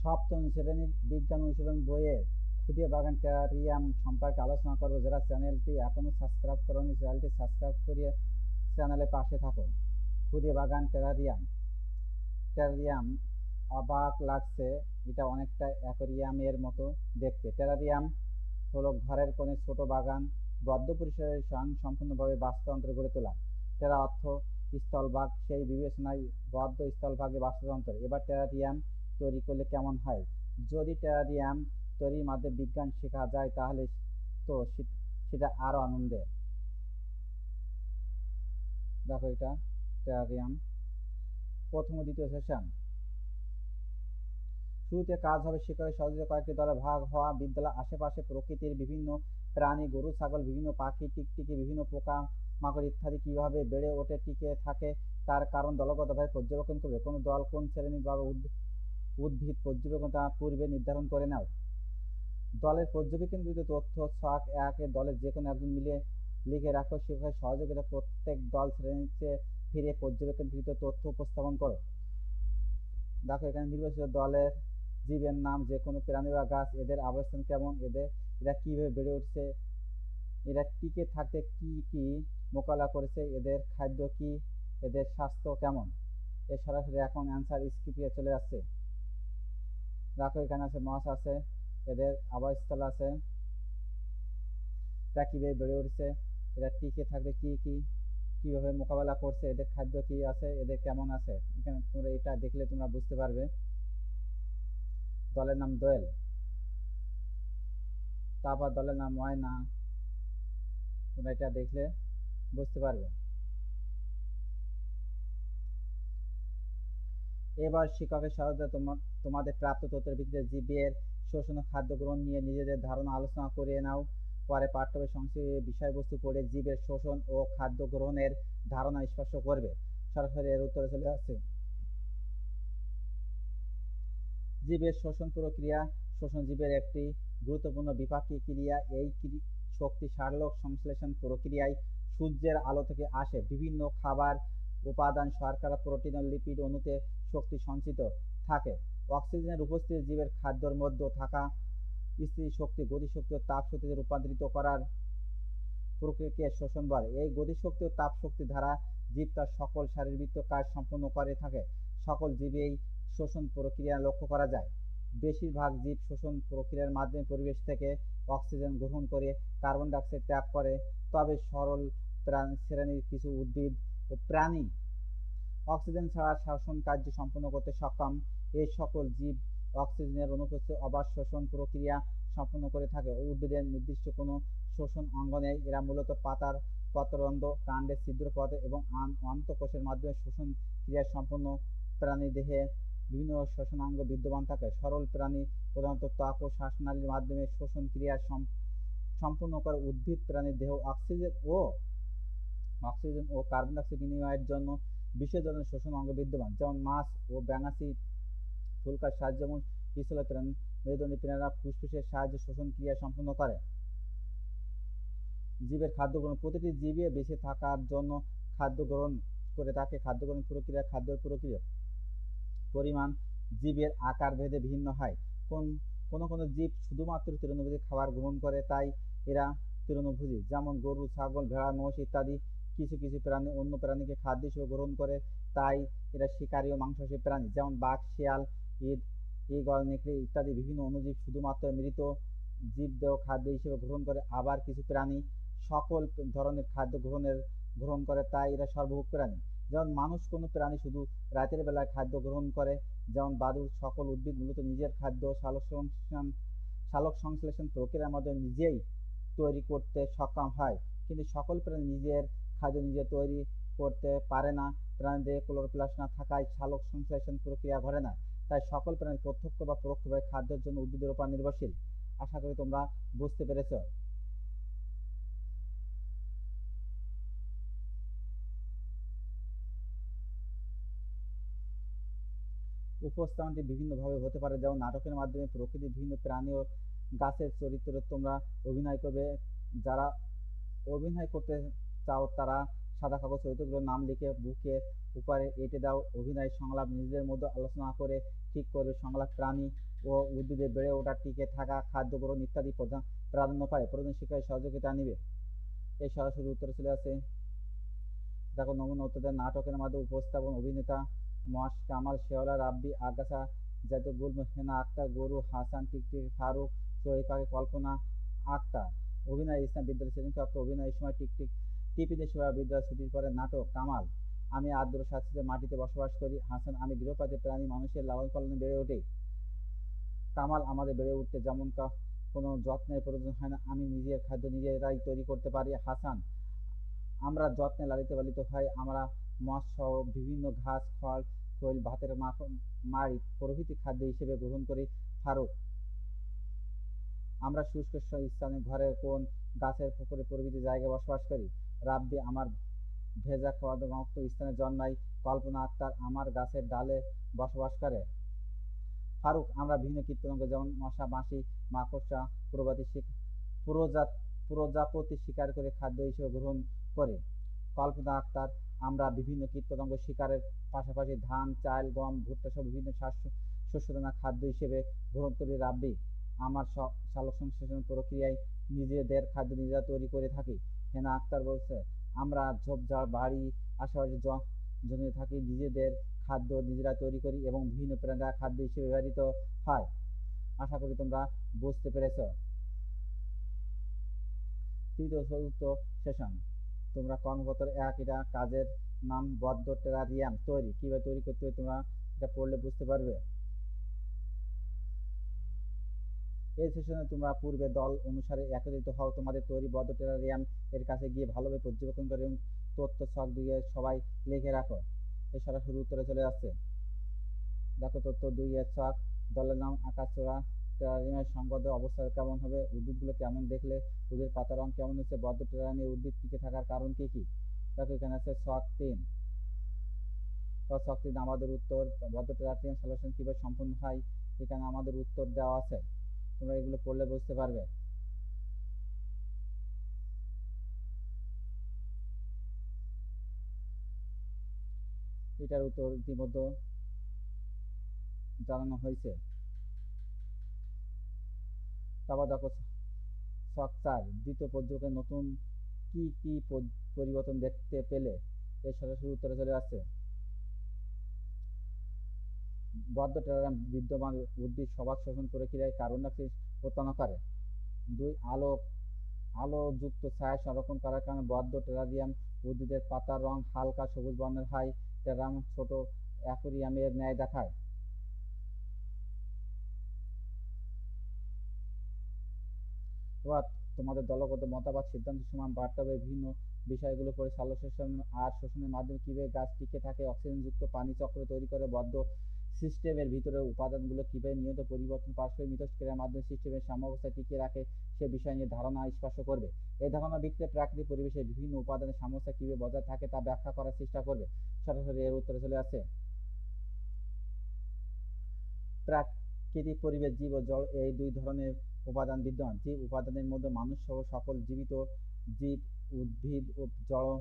সপ্তম শ্রেণীর বিজ্ঞান অনুশীলন বইয়ের ক্ষুদে বাগান টেরারিয়াম সম্পর্কে আলোচনা করব। যারা চ্যানেলটি এখনো সাবস্ক্রাইব করোনি চ্যানেলটি সাবস্ক্রাইব করিয়ে চ্যানেলের পাশে থাকো। ক্ষুদে বাগান টেরারিয়াম টেরারিয়াম অবাক লাগছে, এটা অনেকটা অ্যাকোয়ারিয়ামের মতো দেখতে। টেরারিয়াম হলো ঘরের কোণে ছোট বাগান, বদ্ধ পরিসরের সম্পূর্ণভাবে বাস্তুতন্ত্র গড়ে তোলা। টেরা অর্থ স্থলভাগ, সেই বিবেচনায় বদ্ধ স্থলভাগে বাস্তুতন্ত্র। এবার টেরারিয়াম তৈরি করলে কেমন হয়? যদি টেরারিয়াম তৈরির মাধ্যমে বিজ্ঞান শেখা যায় তাহলে তো সেটা আরো আনন্দের। দেখো এটা টেরারিয়াম প্রথম ও দ্বিতীয় সেশন। শুরুতে কাজ হবে শিক্ষকের সহযোগিতা কয়েকটি দলে ভাগ হওয়া, বিদ্যালয়ের আশেপাশে প্রকৃতির বিভিন্ন প্রাণী, গরু ছাগল, বিভিন্ন পাখি, টিকটিকি, বিভিন্ন পোকা মাকড় ইত্যাদি কিভাবে বেড়ে ওঠে, টিকে থাকে তার কারণ দলগতভাবে পর্যবেক্ষণ করবে। কোনো দল কোন শ্রেণী বা উদ্ভিদ পর্যবেক্ষণ তা পূর্বে নির্ধারণ করে নাও। দলের পর্যবেক্ষণকৃত তথ্য ছক 1 দলের যে কোনো একজন মিলে লিখে রাখো। শিক্ষকের সহযোগিতা প্রত্যেক দল শ্রেণীতে ফিরে পর্যবেক্ষণকৃত তথ্য উপস্থাপন করো। দেখো এখানে নির্বাচিত দলের জীবের নাম, যে কোনো প্রাণী বা গাছ, এদের অবস্থান কেমন, এরা কিভাবে বেড়ে উঠছে, এরা টিকে থাকতে কি কি মোকাবেলা করেছে, এদের খাদ্য কি, এদের স্বাস্থ্য কেমন। এ সরাসরি এখন অ্যান্সার স্ক্রিপ্টে চলে আসছে। দেখো এখানে আছে মাছ আছে, এদের আবাসস্থল আছে, এরা কিভাবে বেড়ে উঠছে, এরা টিকে থাকতে কি কি কিভাবে মোকাবেলা করছে, এদের খাদ্য কি আছে, এদের কেমন আছে। এখানে তোমরা এটা দেখলে তোমরা বুঝতে পারবে। দলের নাম দোয়েল, তারপর দলের নাম ময়না, তোমরা এটা দেখলে বুঝতে পারবে। এবার শিক্ষকের সহায়তায় তোমাদের প্রাপ্ত তথ্যের ভিত্তিতে জীবের শোষণ ও খাদ্য গ্রহণ নিয়ে নিজেদের ধারণা আলোচনা করে নাও। পরে পাঠ্যবই সংশ্লিষ্ট বিষয়বস্তু পড়ে জীবের শোষণ ও খাদ্য গ্রহণের ধারণা স্পষ্ট করবে। সরাসরি এর উত্তরে চলে আসছে। জীবের শোষণ প্রক্রিয়া। শোষণ জীবের একটি গুরুত্বপূর্ণ বিপাকীয় ক্রিয়া। এই শক্তি সালোক সংশ্লেষণ প্রক্রিয়ায় সূর্যের আলো থেকে আসে। বিভিন্ন খাবার উপাদান, শর্করা, প্রোটিন ও লিপিড অণুতে শক্তি সঞ্চিত থাকে। অক্সিজেনের উপস্থিতি জীবের খাদ্যের মধ্যে থাকা স্থিতি শক্তি, গতিশক্তি ও তাপ শক্তিতে রূপান্তরিত করার প্রক্রিয়াকে শোষণ বলে। এই গতিশক্তি ও তাপ শক্তি দ্বারা জীব তার সকল শারীরবৃত্ত কাজ সম্পন্ন করে থাকে। সকল জীবেই শোষণ প্রক্রিয়া লক্ষ্য করা যায়। বেশিরভাগ জীব শোষণ প্রক্রিয়ার মাধ্যমে পরিবেশ থেকে অক্সিজেন গ্রহণ করে কার্বন ডাইঅক্সাইড ত্যাগ করে। তবে সরল শ্রেণীর কিছু উদ্ভিদ ও প্রাণী অক্সিজেন ছাড়া শ্বসন কার্য সম্পন্ন করতে সক্ষম। এই সকল জীব অক্সিজেনের অনুপস্থিতিতে অবাধ শোষণ প্রক্রিয়া সম্পন্ন করে থাকে। উদ্ভিদের নির্দিষ্ট কোনো শোষণ অঙ্গ নেই। এরা মূলত পাতার পত্ররন্ধ্র, কাণ্ডের ছিদ্রপথ এবং অন্তঃকোষের মাধ্যমে শোষণ ক্রিয়া সম্পন্ন। প্রাণী দেহে বিভিন্ন শোষণাঙ্গ বিদ্যমান থাকে। সরল প্রাণী প্রধানত ত্বক ও শ্বাসনালীর মাধ্যমে শোষণ ক্রিয়া সম্পন্ন করে। উদ্ভিদ প্রাণীর দেহ অক্সিজেন ও কার্বন ডাইঅক্সাইড বিনিময়ের জন্য বিশেষ ধরনের শোষণ অঙ্গ বিদ্যমান, যেমন মাছ ও ব্যাঙাচি ফুলকার সাহায্যে, যেমন স্থল প্রাণী মেরুদণ্ডী প্রাণীরা ফুসফুসের সাহায্যে শোষণ ক্রিয়া সম্পন্ন করে। জীবের খাদ্য গ্রহণ। প্রতিটি জীবে বেঁচে থাকার জন্য খাদ্য গ্রহণ করে থাকে। খাদ্য গ্রহণ প্রক্রিয়া খাদ্যের প্রক্রিয়া পরিমাণ জীবের আকার ভেদে ভিন্ন হয়। কোন জীব শুধুমাত্র তৃণভোজী খাবার গ্রহণ করে, তাই এরা তৃণভোজী, যেমন গরু, ছাগল, ভেড়া, মোষ ইত্যাদি। কিছু কিছু প্রাণী অন্য প্রাণীকে খাদ্য হিসেবে গ্রহণ করে, তাই এরা শিকারী ও মাংসাশী প্রাণী, যেমন বাঘ, শিয়াল, ঈগল, নেকড়ে ইত্যাদি। বিভিন্ন অণুজীব শুধুমাত্র মৃত জীবদেহ খাদ্য হিসেবে গ্রহণ করে। আবার কিছু প্রাণী সকল ধরনের খাদ্য গ্রহণ করে, তাই এরা সর্বভোগ প্রাণী। যেমন মানুষ। কোনো প্রাণী শুধু রাতের বেলায় খাদ্য গ্রহণ করে, যেমন বাদুড়। সকল উদ্ভিদ মূলত নিজের খাদ্য সালোক সংশ্লেষণ প্রক্রিয়ার মাধ্যমে নিজেই তৈরি করতে সক্ষম হয়, কিন্তু সকল প্রাণী নিজের খাদ্য নিজে তৈরি করতে পারে না। প্রাণীদের ক্লোরোপ্লাস্ট না থাকায় সালোক সংশ্লেষণ প্রক্রিয়া ঘটে না। তাই সকল প্রাণী প্রত্যক্ষ বা পরোক্ষভাবে খাদ্যের জন্য উদ্ভিদের উপর নির্ভরশীল। আশা করি তোমরা বুঝতে পেরেছ। উপস্থাপনটি বিভিন্নভাবে হতে পারে, যেমন নাটকের মাধ্যমে প্রকৃতির বিভিন্ন প্রাণী ও গাছের চরিত্রে তোমরা অভিনয় করবে। যারা অভিনয় করতে চাও তারা সাদা কাগজ চরিত্রগুলোর নাম লিখে বুকের উপরে এঁটে দাও। অভিনয় সংলাপ নিজেদের মধ্যে আলোচনা করে ঠিক করবে। সংলাপ প্রাণী ও উদ্ভিদে বেড়ে ওঠা, টিকে থাকা, খাদ্য গ্রহণ ইত্যাদি প্রাধান্য পায়। প্রয়োজন শিক্ষায় সহযোগিতা নিবে। এই সরাসরি উত্তরে চলে আসে। দেখো নমুনা উত্তরদের নাটকের মাধ্যমে উপস্থাপন, অভিনেতা মশ, কামাল, শেওলা, রাব্বি, আগাছা, জাদুগুল, হেনা আক্তার, গরু, হাসান, টিকটিক, ফারুক, শরীফাকে, কল্পনা আক্তার। অভিনয় ইসলাম বিদ্যালয় সেদিনকে অভিনয়ের সময় টিকটিক টিপিতে শোয়া বিদ্যালয় ছুটির পরে নাটক। কামাল, আমি আর্দ্র সাথে মাটিতে বসবাস করি। হাসান, আমি গৃহপালিত প্রাণী, মানুষের লালন পালনে বেড়ে ওঠে। কামাল, আমাদের বেড়ে উঠতে যেমন কোনো যত্নের প্রয়োজন হয় না, আমি নিজের খাদ্য নিজেরাই তৈরি করতে পারি। হাসান, আমরা যত্নে লালিত পালিত হয়, আমরা মাছ সহ বিভিন্ন ঘাস, খড়, খৈল, ভাতের মাড়ি প্রভৃতি খাদ্য হিসেবে গ্রহণ করি। ফারুক, আমরা শুষ্ক স্থানে, ঘরের কোন, গাছের পুকুরে প্রভৃতি জায়গায় বসবাস করি। রাব্বি, আমার ভেজা খড়মুক্ত স্থানে জন্মাই। কল্পনা আক্তার, আমার গাছের ডালে বসবাস করে। ফারুক, আমরা বিভিন্ন কীটপতঙ্গ যেমন মশা, মাছি, মাকড়সা প্রজাপতি শিকার করে খাদ্য হিসেবে গ্রহণ করে। কল্পনা আক্তার, আমরা বিভিন্ন কীটপতঙ্গ শিকারের পাশাপাশি ধান, চাল, গম, ভুট্টা সহ বিভিন্ন শস্যদানা খাদ্য হিসেবে গ্রহণ করি। রাব্বি, আমার সালোক সংশ্লেষণ প্রক্রিয়ায় নিজেদের খাদ্য নিজেরা তৈরি করে থাকি। হেনা আক্তার বলছে, আমরা ঝোপঝাড়, বাড়ি আশেপাশে জমিয়ে থাকি, নিজেদের খাদ্য নিজেরা তৈরি করি এবং বিভিন্ন প্রাণীরা খাদ্য হিসেবে ব্যবহৃত হয়। আশা করি তোমরা বুঝতে পেরেছ। তৃতীয় চতুর্থ সেশন, তোমরা কর্মপত্র 1 এটা কাজের নাম বদ্ধ টেরারিয়াম তৈরি। কিভাবে তৈরি করতে হবে তোমরা এটা পড়লে বুঝতে পারবে। এই সেশনে তোমরা পূর্বে দল অনুসারে একত্রিত হও, তোমাদের তৈরি বদ্ধ টেরারিয়াম এর কাছে গিয়ে ভালোভাবে পর্যবেক্ষণ করে এবং তথ্য ছক দিয়ে সবাই লিখে রাখো। এই সরাসরি উত্তরে চলে আসছে। দেখো তথ্য 2 এর ছক, দলের নাম আকাশচূড়া, টেরারিয়ামের সংবদ্ধ অবস্থা কেমন হবে, উদ্ভিদগুলো কেমন দেখলে, উদ্ভিদের পাতা রং কেমন হচ্ছে, বদ্ধ টেরারিয়ামে উদ্ভিদ টিকে থাকার কারণ কি কি। দেখো এখানে আছে ছক 3। তো ছক 3 আমাদের উত্তর, বদ্ধ টেরারিয়াম সলিউশন কিভাবে সম্পূর্ণ হয়, এখানে আমাদের উত্তর দেওয়া আছে। তোমরা এগুলো পড়লে বুঝতে পারবে। এটার উত্তর ইতিমধ্যে জানানো হয়েছে। তারপর দেখো ছক 4, দ্বিতীয় পর্যবেক্ষণে নতুন কি কি পরিবর্তন দেখতে পেলে। এই সরাসরি উত্তরে চলে আসছে। বদ্ধ টেরারিয়াম বিদ্যমান উদ্ভিদ সবাক শোষণ প্রক্রিয়ায় কার্বন ডাই অক্সাইড উৎপন্ন করে। 2, আলোযুক্ত ছায়া সংরক্ষণ করার কারণে বদ্ধ টেরারিয়াম উদ্ভিদের পাতার রং হালকা সবুজ বর্ণের হয়। টেরারিয়াম ছোট অ্যাকুয়ারিয়ামের ন্যায় দেখায়। এবার তোমাদের দলগত মতামত সিদ্ধান্ত সমান বাড়তে হবে বিভিন্ন বিষয়গুলো পরে সালোকসংশ্লেষণ আর শোষণের মাধ্যমে কিভাবে গাছ টিকে থাকে, অক্সিজেনযুক্ত পানি চক্র তৈরি করে, বদ্ধ সিস্টেমের ভিতরে উপাদানগুলো কিভাবে নিয়মিত পরিবর্তন পারস্পরিক মিথস্ক্রিয়ার মাধ্যমে সিস্টেমের সাম্যাবস্থা টিকিয়ে রাখে সে বিষয় নিয়ে ধারণা স্পষ্ট করবে। এই ধারণা ভিত্তিতে প্রাকৃতিক পরিবেশের বিভিন্ন উপাদানের সাম্যাবস্থা কিভাবে বজায় থাকে তা ব্যাখ্যা করার চেষ্টা করবে। সরাসরি এর উত্তরে চলে আসছে। প্রাকৃতিক পরিবেশ, জীব ও জড় এই 2 ধরনের উপাদান বিদ্যমান। জীব উপাদানের মধ্যে মানুষ সহ সকল জীবিত জীব, উদ্ভিদ ও জড়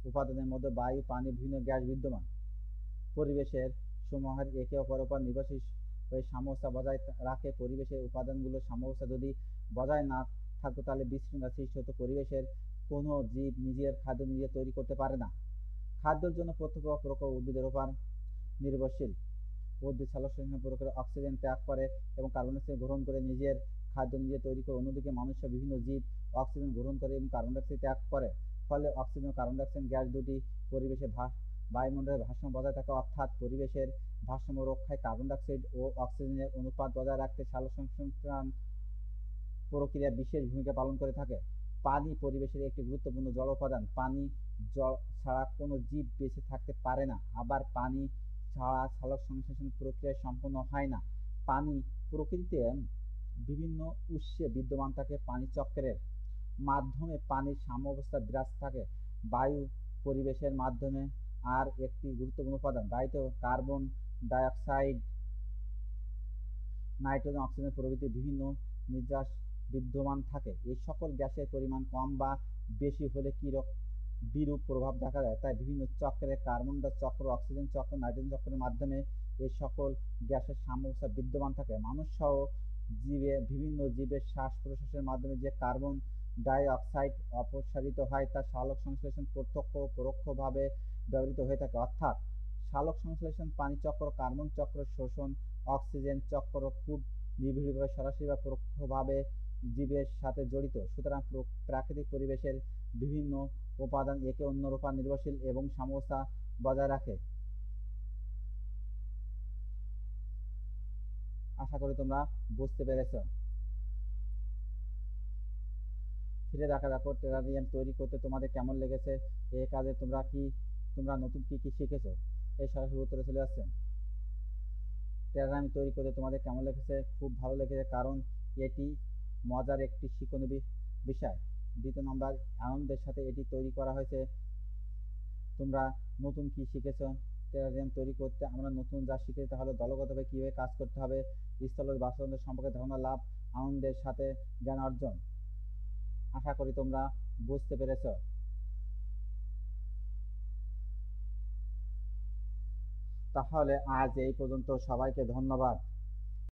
উপাদানের মধ্যে বায়ু, পানি, বিভিন্ন গ্যাস বিদ্যমান। পরিবেশের সমূহের একে অপরের উপর নির্ভরশীল হয়ে সাম্যাবস্থা বজায় রাখে। পরিবেশের উপাদানগুলোর সাম্যাবস্থা যদি বজায় না থাকতো তাহলে বিশৃঙ্খলা সৃষ্টি হতো। পরিবেশের কোনো জীব নিজের খাদ্য নিজে তৈরি করতে পারে না। খাদ্যের জন্য প্রত্যক্ষ বা পরোক্ষ উদ্ভিদের উপর নির্ভরশীল। উদ্ভিদ সালোকসংশ্লেষণ প্রক্রিয়ায় অক্সিজেন ত্যাগ করে এবং কার্বন ডাই অক্সাইড গ্রহণ করে নিজের খাদ্য নিজে তৈরি করে। অন্যদিকে মানুষ বিভিন্ন জীব অক্সিজেন গ্রহণ করে এবং কার্বন ডাই অক্সাইড ত্যাগ করে। ফলে অক্সিজেন ও কার্বন ডাই অক্সাইড গ্যাস দুটি পরিবেশের বায়ুমণ্ডলের ভারসাম্য বজায় থাকে। অর্থাৎ পরিবেশের ভারসাম্য রক্ষায় কার্বন ডাই অক্সাইড ও অক্সিজেনের অনুপাত বজায় রাখতে সালোকসংশ্লেষণ প্রক্রিয়া বিশেষ ভূমিকা পালন করে থাকে। পানি পরিবেশের একটি গুরুত্বপূর্ণ জড় উপাদান। পানি ছাড়া কোনো জীব বেঁচে থাকতে পারে না। আবার পানি ছাড়া সালোকসংশ্লেষণ প্রক্রিয়া সম্পন্ন হয় না। পানি প্রকৃতিতে বিভিন্ন উৎসে বিদ্যমান থাকে। পানি চক্রের মাধ্যমে পানির সাম্যাবস্থা বিরাজ থাকে। বায়ু পরিবেশের মাধ্যমে আর একটি গুরুত্বপূর্ণ উপাদান। বায়ুতে carbon die oxide, nitrogen, oxygen প্রভৃতি বিভিন্ন নির্যাস বিদ্যমান থাকে। এই সকল গ্যাসের পরিমাণ কম বা বেশি হলে বিরূপ প্রভাব দেখা যায়। তাই বিভিন্ন চক্রে কার্বন ডাই চক্র, অক্সিজেন চক্র, নাইট্রোজেন চক্রের মাধ্যমে এই সকল গ্যাসের সাম্যাবস্থা বিদ্যমান থাকে। মানুষ সহ বিভিন্ন জীবের শ্বাস প্রশ্বাসের মাধ্যমে যে কার্বন ডাই অক্সাইড অপসারিত হয় তা সালোক সংশ্লেষণ প্রত্যক্ষ ও পরোক্ষভাবে ব্যবহৃত হয়ে থাকে। অর্থাৎ সালোক সংশ্লেষণ পানিচক্র, কার্বন চক্র, শোষণ, অক্সিজেন চক্র খুব নিবিড়ভাবে সরাসরি বা পরোক্ষভাবে জীবের সাথে জড়িত। সুতরাং প্রাকৃতিক পরিবেশের বিভিন্ন উপাদান একে অন্যের উপর নির্ভরশীল এবং সাম্যাবস্থা বজায় রাখে। আশা করি তোমরা বুঝতে পেরেছ। ফিরে দেখা দেখো টেরারিয়াম তৈরি করতে তোমাদের কেমন লেগেছে, এই কাজে তোমরা নতুন কি কি শিখেছো, এই সরাসরি উত্তরে চলে আসছে। টেরারিয়াম তৈরি করতে তোমাদের কেমন লেগেছে? খুব ভালো লেগেছে, কারণ এটি মজার একটি শিক্ষণীয় বিষয়। দ্বিতীয় নম্বর, আনন্দের সাথে এটি তৈরি করা হয়েছে। তোমরা নতুন কি শিখেছ? টেরারিয়াম তৈরি করতে আমরা নতুন যা শিখেছি তা হলো দলগতভাবে কীভাবে কাজ করতে হবে, স্থল বাস্তুতন্ত্র সম্পর্কে ধারণা লাভ, আনন্দের সাথে জ্ঞান অর্জন। আশা করি তোমরা বুঝতে পেরেছ। তাহলে আজ এই পর্যন্ত, সবাইকে ধন্যবাদ।